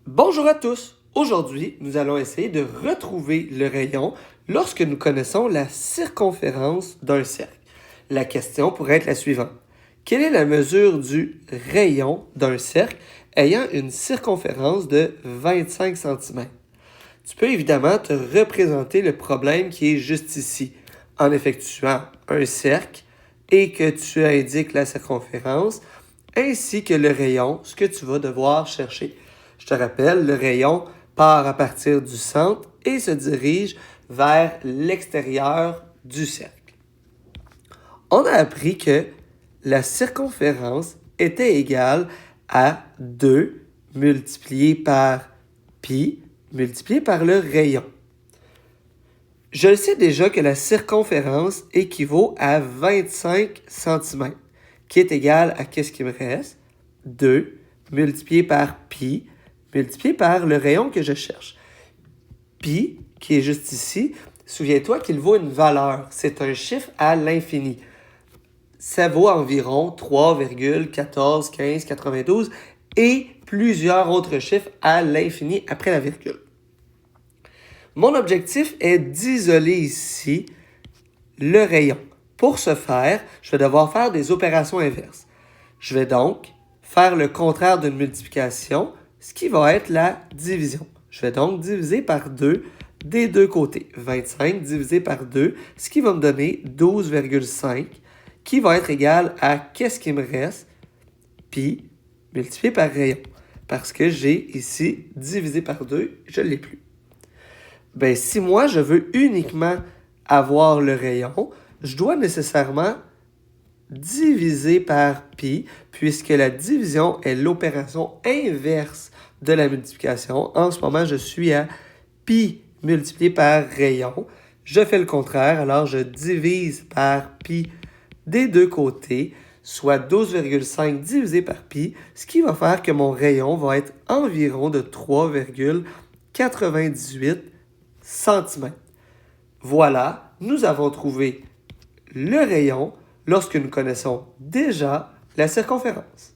Bonjour à tous! Aujourd'hui, nous allons essayer de retrouver le rayon lorsque nous connaissons la circonférence d'un cercle. La question pourrait être la suivante. Quelle est la mesure du rayon d'un cercle ayant une circonférence de 25 cm? Tu peux évidemment te représenter le problème qui est juste ici, en effectuant un cercle et que tu indiques la circonférence, ainsi que le rayon, ce que tu vas devoir chercher. Je te rappelle, le rayon part à partir du centre et se dirige vers l'extérieur du cercle. On a appris que la circonférence était égale à 2 multiplié par pi multiplié par le rayon. Je sais déjà que la circonférence équivaut à 25 cm, qui est égal à qu'est-ce qui me reste? 2 multiplié par pi multiplié par le rayon que je cherche. Pi, qui est juste ici, souviens-toi qu'il vaut une valeur. C'est un chiffre à l'infini. Ça vaut environ 3,141592 et plusieurs autres chiffres à l'infini après la virgule. Mon objectif est d'isoler ici le rayon. Pour ce faire, je vais devoir faire des opérations inverses. Je vais donc faire le contraire d'une multiplication, ce qui va être la division. Je vais donc diviser par 2 des deux côtés. 25 divisé par 2, ce qui va me donner 12,5, qui va être égal à qu'est-ce qui me reste? Pi multiplié par rayon. Parce que j'ai ici divisé par 2, je ne l'ai plus. Ben, si moi, je veux uniquement avoir le rayon, je dois nécessairement diviser par pi, puisque la division est l'opération inverse de la multiplication. En ce moment, je suis à pi multiplié par rayon. Je fais le contraire, alors je divise par pi des deux côtés, soit 12,5 divisé par pi, ce qui va faire que mon rayon va être environ de 3,98 cm. Voilà, nous avons trouvé le rayon lorsque nous connaissons déjà la circonférence.